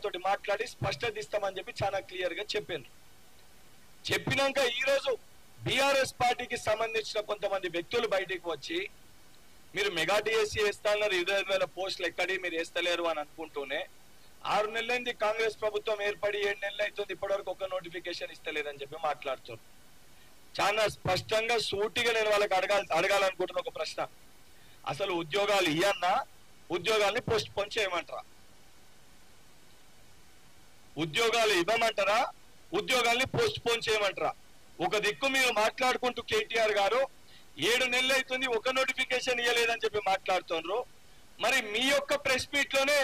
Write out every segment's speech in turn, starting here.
గారితో మాట్లాడి స్పష్టత ఇస్తామని చెప్పి చాలా క్లియర్ గా చెప్పారు. చెప్పినాక ఈ రోజు బీఆర్ఎస్ పార్టీకి సంబంధించిన కొంతమంది వ్యక్తులు బయటికి వచ్చి మీరు మెగా డిఎస్సీ వేస్తాన్నారు, 25,000 పోస్టులు ఎక్కడి మీరు వేస్తలేరు అని అనుకుంటూనే 6 నెలలైంది కాంగ్రెస్ ప్రభుత్వం ఏర్పడి 7 నెలలు అవుతుంది, ఇప్పటివరకు ఒక నోటిఫికేషన్ ఇస్తలేదని చెప్పి మాట్లాడుతున్నారు. చాలా స్పష్టంగా సూటిగా నేను వాళ్ళకి అడగాలనుకుంటున్న ఒక ప్రశ్న, అసలు ఉద్యోగాలు ఇయ్యన్నా ఉద్యోగాల్ని పోస్ట్ పోన్ చేయమంటారా? ఉద్యోగాలు ఇవ్వమంటారా? ఉద్యోగాల్ని పోస్ట్ పోన్ చేయమంటారా? ఒక దిక్కు మీరు మాట్లాడుకుంటూ కేటీఆర్ గారు 7 నెలలు అవుతుంది ఒక నోటిఫికేషన్ ఇవ్వలేదని చెప్పి మాట్లాడుతున్నారు. మరి మీ యొక్క ప్రెస్ మీట్ లోనే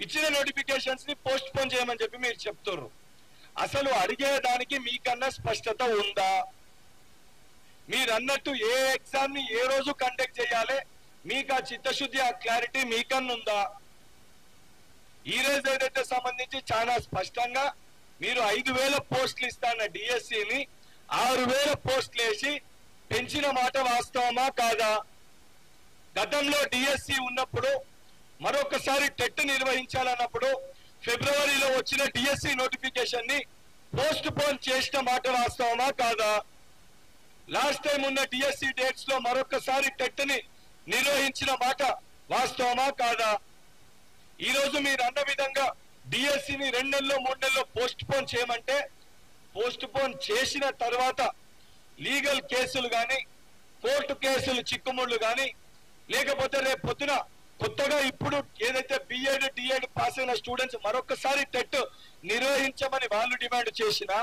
ఇచ్చిన నోటిఫికేషన్స్ ని పోస్ట్ పోన్ చేయమని చెప్పి మీరు చెప్తున్నారు. అసలు అడిగేదానికి మీకన్నా స్పష్టత ఉందా? మీరు అన్నట్టు ఏ ఎగ్జామ్ ని ఏ రోజు కండక్ట్ చేయాలి, మీకు ఆ చిత్తశుద్ధి ఆ క్లారిటీ మీకన్నా ఉందా? ఈ రోజు ఏదైతే సంబంధించి చాలా స్పష్టంగా మీరు 5,000 పోస్టులు ఇస్తాన్న డిఎస్సిని 6,000 పోస్టులు వేసి పెంచిన మాట వాస్తవమా కాదా? గతంలో డిఎస్సి ఉన్నప్పుడు మరొకసారి టెట్ నిర్వహించాలన్నప్పుడు ఫిబ్రవరిలో వచ్చిన డిఎస్సి నోటిఫికేషన్ ని పోస్ట్ పోన్ చేసిన మాట వాస్తవమా కాదా? లాస్ట్ టైం ఉన్న డిఎస్సి డేట్స్ లో మరొకసారి టెట్ ని నిర్వహించిన మాట వాస్తవమా కాదా? ఈ రోజు మీరు అన్న విధంగా డిఎస్సిని 2 నెలల్లో 3 నెలల్లో పోస్ట్ పోన్ చేయమంటే పోస్ట్ పోన్ చేసిన తర్వాత లీగల్ కేసులు కానీ కోర్టు కేసులు చిక్కుముళ్ళు కానీ లేకపోతే రేపు పొద్దున కొత్తగా ఇప్పుడు ఏదైతే బిఎడ్ డిఎడ్ పాస్ అయిన స్టూడెంట్స్ మరొకసారి టెట్ నిర్వహించమని వాళ్ళు డిమాండ్ చేసినా,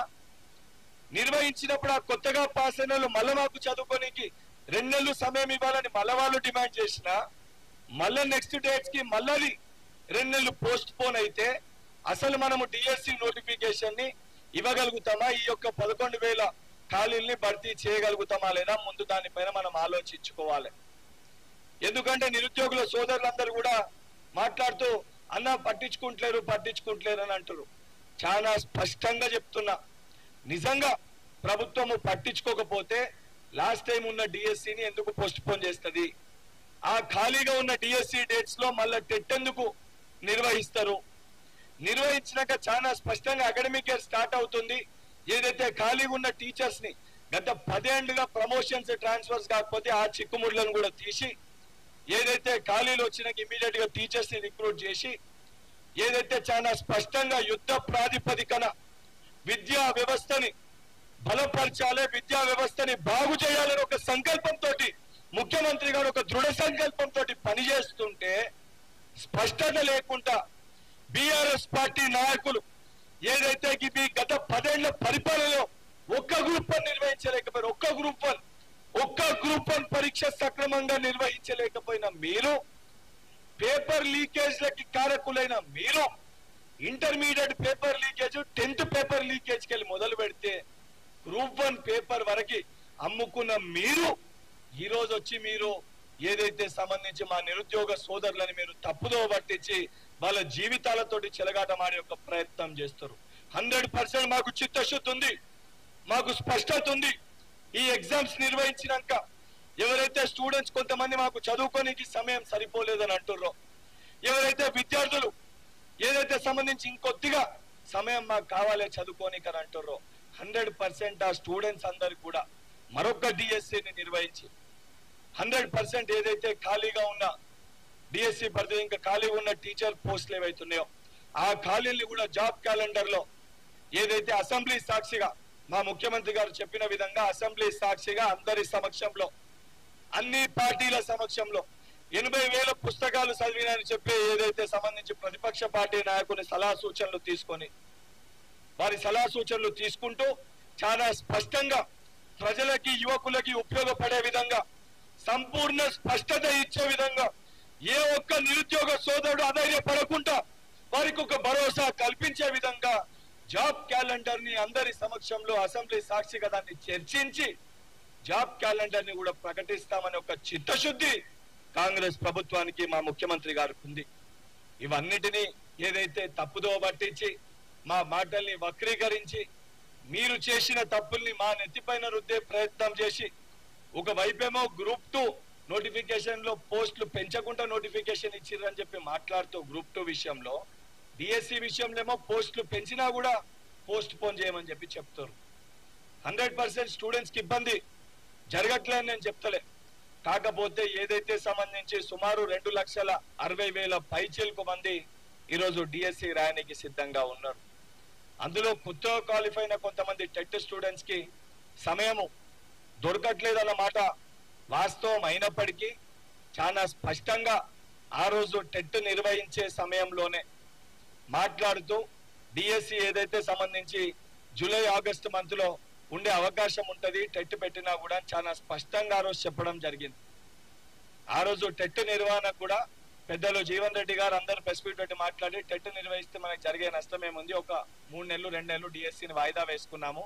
నిర్వహించినప్పుడు ఆ కొత్తగా పాస్ అయిన వాళ్ళు మళ్ళీ మాకు చదువుకోనికి 2 నెలలు సమయం ఇవ్వాలని మళ్ళీ వాళ్ళు డిమాండ్ చేసినా, మళ్ళీ నెక్స్ట్ డేట్స్ కి మళ్ళీ 2 నెలలు పోస్ట్ పోన్ అయితే అసలు మనము డిఎస్సి నోటిఫికేషన్ ని ఇవ్వగలుగుతామా? ఈ యొక్క 11,000 ఖాళీల్ని భర్తీ చేయగలుగుతామా లేదా? ముందు దానిపైన మనం ఆలోచించుకోవాలి. ఎందుకంటే నిరుద్యోగుల సోదరులందరూ కూడా మాట్లాడుతూ అన్న పట్టించుకుంటలేరు అని అంటారు. చాలా స్పష్టంగా చెప్తున్నా, నిజంగా ప్రభుత్వము పట్టించుకోకపోతే లాస్ట్ టైం ఉన్న డిఎస్సిని ఎందుకు పోస్ట్ పోన్ చేస్తుంది? ఆ ఖాళీగా ఉన్న డిఎస్సి డేట్స్ లో మళ్ళీ టెట్ ఎందుకు నిర్వహిస్తారు? నిర్వహించినాక చాలా స్పష్టంగా అకాడమిక్ ఇయర్ స్టార్ట్ అవుతుంది. ఏదైతే ఖాళీగా ఉన్న టీచర్స్ ని గత 10 ఏళ్లుగా ప్రమోషన్స్ ట్రాన్స్ఫర్స్ కాకపోతే ఆ చిక్కుముడ్లను కూడా తీసి ఏదైతే ఖాళీలు వచ్చినాక ఇమీడియట్ గా టీచర్స్ ని రిక్రూట్ చేసి ఏదైతే చాలా స్పష్టంగా యుద్ధ ప్రాతిపదికన విద్యా వ్యవస్థని బలపరచాలి, విద్యా వ్యవస్థని బాగు చేయాలని ఒక సంకల్పంతో ముఖ్యమంత్రి గారు ఒక దృఢ సంకల్పంతో పనిచేస్తుంటే స్పష్టత లేకుండా బీఆర్ఎస్ పార్టీ నాయకులు ఏదైతే గత 10 ఏళ్ల పరిపాలనలో ఒక్క గ్రూప్ 1 నిర్వహించలేకపోయారు, ఒక్క గ్రూప్ 1 పరీక్ష సక్రమంగా నిర్వహించలేకపోయిన మీరు, పేపర్ లీకేజ్లకి కారకులైన మీరు, intermediate paper leakage 10th paper లీకేజ్కి వెళ్ళి మొదలు పెడితే గ్రూప్ 1 పేపర్ వరకు అమ్ముకున్న మీరు ఈ రోజు వచ్చి మీరు ఏదైతే సంబంధించి మా నిరుద్యోగ సోదరులని మీరు తప్పుదో పట్టించి వాళ్ళ జీవితాలతోటి చెలగాటమాడే ఒక ప్రయత్నం చేస్తారు. 100% మాకు చిత్తశుద్ధి ఉంది, మాకు స్పష్టత ఉంది. ఈ ఎగ్జామ్స్ నిర్వహించినాక ఎవరైతే స్టూడెంట్స్ కొంతమంది మాకు చదువుకోనికి సమయం సరిపోలేదని అంటుర్రో, ఎవరైతే విద్యార్థులు ఏదైతే సంబంధించి ఇంకొద్దిగా సమయం మాకు కావాలి చదువుకోనికి అని అంటుర్రో 100% ఆ స్టూడెంట్స్ అందరు కూడా మరొక డిఎస్సిని నిర్వహించి 100% ఏదైతే ఖాళీగా ఉన్న డిఎస్సి భర్తీ ఇంకా ఖాళీగా ఉన్న టీచర్ పోస్టులు ఏవైతున్నాయో ఆ ఖాళీల్ని కూడా జాబ్ క్యాలెండర్ లో ఏదైతే అసెంబ్లీ సాక్షిగా మా ముఖ్యమంత్రి గారు చెప్పిన విధంగా అసెంబ్లీ సాక్షిగా అందరి సమక్షంలో అన్ని పార్టీల సమక్షంలో 80,000 పుస్తకాలు చదివినని చెప్పి ఏదైతే సంబంధించి ప్రతిపక్ష పార్టీ నాయకుని సలహా సూచనలు తీసుకొని వారి సలహా సూచనలు తీసుకుంటూ చాలా స్పష్టంగా ప్రజలకి యువకులకి ఉపయోగపడే విధంగా సంపూర్ణ స్పష్టత ఇచ్చే విధంగా ఏ ఒక్క నిరుద్యోగ సోదరుడు అధైర్యపడకుండా వారికి ఒక భరోసా కల్పించే విధంగా జాబ్ క్యాలెండర్ ని అందరి సమక్షంలో అసెంబ్లీ సాక్షిగా దాన్ని చర్చించి జాబ్ క్యాలెండర్ ని కూడా ప్రకటిస్తామని ఒక చిత్తశుద్ధి కాంగ్రెస్ ప్రభుత్వానికి మా ముఖ్యమంత్రి గారికి ఉంది. ఇవన్నిటినీ ఏదైతే తప్పుదో పట్టించి మా మాటల్ని వక్రీకరించి మీరు చేసిన తప్పుల్ని మా నెత్తిపైన రుద్దే ప్రయత్నం చేసి ఒక వైపేమో గ్రూప్ 2 నోటిఫికేషన్ లో పోస్టులు పెంచకుండా నోటిఫికేషన్ ఇచ్చిర్రని చెప్పి మాట్లాడుతూ గ్రూప్ 2 విషయంలో డిఎస్సి విషయంలో పోస్టులు పెంచినా కూడా పోస్ట్ పోన్ చేయమని చెప్పి చెప్తారు. 100% స్టూడెంట్స్ కి ఇబ్బంది జరగట్లేదని నేను చెప్తలే. కాకపోతే ఏదైతే సంబంధించి సుమారు 2,60,000 పైచిలకు మంది ఈరోజు డిఎస్సి రాయడానికి సిద్ధంగా ఉన్నారు. అందులో కొత్తగా క్వాలిఫై అయిన కొంతమంది టెట్ స్టూడెంట్స్ కి సమయము దొరకట్లేదు అన్నమాట వాస్తవం అయినప్పటికీ చాలా స్పష్టంగా ఆ రోజు టెట్ నిర్వహించే సమయంలోనే మాట్లాడుతూ డిఎస్సి ఏదైతే సంబంధించి జూలై ఆగస్టు మంత్ లో ఉండే అవకాశం ఉంటది, టెట్ పెట్టినా కూడా చాలా స్పష్టంగా ఆ రోజు చెప్పడం జరిగింది. ఆ రోజు టెట్ నిర్వహణ కూడా పెద్దలు జీవన్ రెడ్డి గారు అందరు ప్రెస్ మీట్ పెట్టి మాట్లాడి టెట్ నిర్వహిస్తే మనకు జరిగే నష్టం ఏముంది, ఒక 3 నెలలు 2 నెలలు డిఎస్సిని వాయిదా వేసుకున్నాము,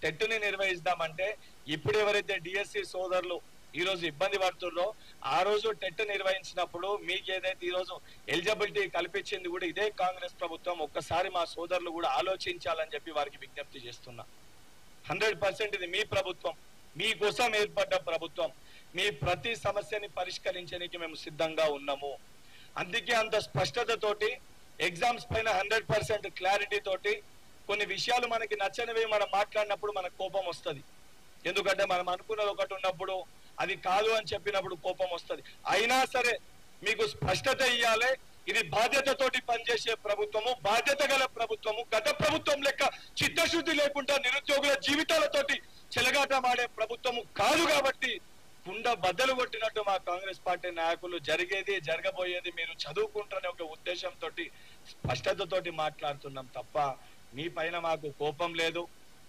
టెట్ ని నిర్వహిస్తామంటే ఇప్పుడు ఎవరైతే డిఎస్సి సోదరులు ఈ రోజు ఇబ్బంది పడుతున్నారో ఆ రోజు టెట్ నిర్వహించినప్పుడు మీకు ఏదైతే ఈ రోజు ఎలిజిబిలిటీ కల్పించింది కూడా ఇదే కాంగ్రెస్ ప్రభుత్వం. ఒక్కసారి మా సోదరులు కూడా ఆలోచించాలని చెప్పి వారికి విజ్ఞప్తి చేస్తున్నా. 100% ఇది మీ ప్రభుత్వం, మీకోసం ఏర్పడ్డ ప్రభుత్వం, మీ ప్రతి సమస్యని పరిష్కరించడానికి మేము సిద్ధంగా ఉన్నాము. అందుకే అంత స్పష్టతతోటి ఎగ్జామ్స్ పైన 100% క్లారిటీ తోటి కొన్ని విషయాలు మనకి నచ్చనివి మనం మాట్లాడినప్పుడు మనకు కోపం వస్తుంది. ఎందుకంటే మనం అనుకున్నది ఒకటి ఉన్నప్పుడు అది కాదు అని చెప్పినప్పుడు కోపం వస్తుంది. అయినా సరే మీకు స్పష్టత ఇయ్యాలి. ఇది బాధ్యతతోటి పనిచేసే ప్రభుత్వము, బాధ్యత గల ప్రభుత్వము, గత ప్రభుత్వం లెక్క చిత్తశుద్ధి లేకుండా నిరుద్యోగుల జీవితాలతోటి చెలగాటమాడే ప్రభుత్వము కాదు. కాబట్టి కుండ బద్దలు కొట్టినట్టు మా కాంగ్రెస్ పార్టీ నాయకులు జరిగేది జరగబోయేది మీరు చదువుకుంటారనే ఒక ఉద్దేశంతో స్పష్టతతోటి మాట్లాడుతున్నాం తప్ప మీ పైన మాకు కోపం లేదు.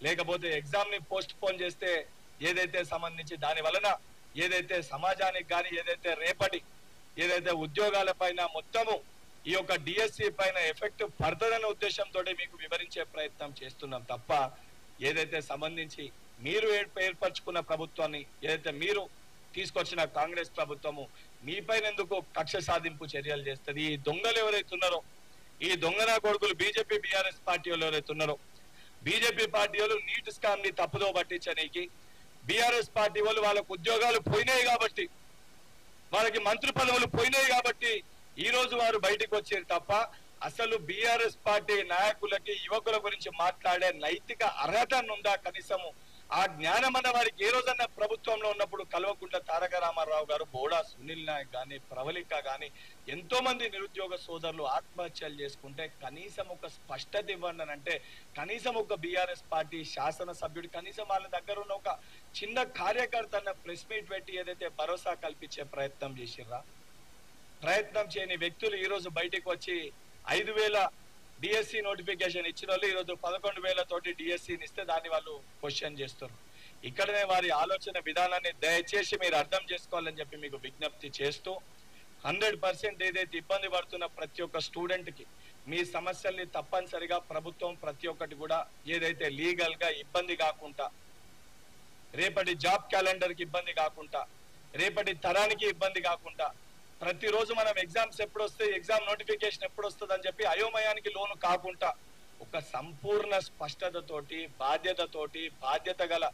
లేకపోతే ఎగ్జామ్ ని పోస్ట్ పోన్ చేస్తే ఏదైతే సంబంధించి దాని వలన ఏదైతే సమాజానికి కానీ ఏదైతే రేపటి ఏదైతే ఉద్యోగాల పైన మొత్తము ఈ యొక్క డిఎస్సి పైన ఎఫెక్ట్ పడుతుందనే ఉద్దేశంతో మీకు వివరించే ప్రయత్నం చేస్తున్నాం తప్ప ఏదైతే సంబంధించి మీరు ఏర్పరచుకున్న ప్రభుత్వాన్ని ఏదైతే మీరు తీసుకొచ్చిన కాంగ్రెస్ ప్రభుత్వము మీ పైన ఎందుకు కక్ష సాధింపు చర్యలు చేస్తుంది. ఈ దొంగలు ఎవరైతే ఉన్నారో, ఈ దొంగనా కొడుకులు బీజేపీ బీఆర్ఎస్ పార్టీ వాళ్ళు ఎవరైతే ఉన్నారో, బీజేపీ పార్టీ వాళ్ళు నీట్ స్కామ్ ని తప్పుదో పట్టించడానికి, బీఆర్ఎస్ పార్టీ వాళ్ళు వాళ్ళకు ఉద్యోగాలు పోయినాయి కాబట్టి, వాళ్ళకి మంత్రి పదవులు పోయినాయి కాబట్టి ఈ రోజు వారు బయటకు వచ్చారు తప్ప అసలు బీఆర్ఎస్ పార్టీ నాయకులకి యువకుల గురించి మాట్లాడే నైతిక అర్హత ఉందా? కనీసము ఆ జ్ఞానం అన్న వారికి ఏ రోజన్నా ప్రభుత్వంలో ఉన్నప్పుడు కల్వకుంట్ల తారక రామారావు గారు, బోడా సునీల్ నాయక్ గాని, ప్రవళిక గాని ఎంతో మంది నిరుద్యోగ సోదరులు ఆత్మహత్యలు చేసుకుంటే కనీసం ఒక స్పష్టత ఇవ్వండి అని అంటే కనీసం ఒక బీఆర్ఎస్ పార్టీ శాసనసభ్యుడు కనీసం వాళ్ళ దగ్గర ఉన్న ఒక చిన్న కార్యకర్త అన్న ప్రెస్ మీట్ పెట్టి ఏదైతే భరోసా కల్పించే ప్రయత్నం చేసిర్రా? ప్రయత్నం చేయని వ్యక్తులు ఈ రోజు బయటకు వచ్చి 5,000 డిఎస్సి నోటిఫికేషన్ ఇచ్చిన వాళ్ళు ఈ రోజు 11,000 తోటి డిఎస్సిని ఇస్తే దాన్ని వాళ్ళు క్వశ్చన్ చేస్తారు. ఇక్కడనే వారి ఆలోచన విధానాన్ని దయచేసి మీరు అర్థం చేసుకోవాలని చెప్పి మీకు విజ్ఞప్తి చేస్తూ 100% ఏదైతే ఇబ్బంది పడుతున్న ప్రతి ఒక్క స్టూడెంట్ కి మీ సమస్యల్ని తప్పనిసరిగా ప్రభుత్వం ప్రతి ఒక్కటి కూడా ఏదైతే లీగల్ గా ఇబ్బంది కాకుండా, రేపటి జాబ్ క్యాలెండర్ కి ఇబ్బంది కాకుండా, రేపటి తరానికి ఇబ్బంది కాకుండా, ప్రతిరోజు మనం ఎగ్జామ్స్ ఎప్పుడు వస్తాయి, ఎగ్జామ్ నోటిఫికేషన్ ఎప్పుడు వస్తుంది అని చెప్పి అయోమయానికి లోను కాకుండా ఒక సంపూర్ణ స్పష్టతతోటి బాధ్యత గల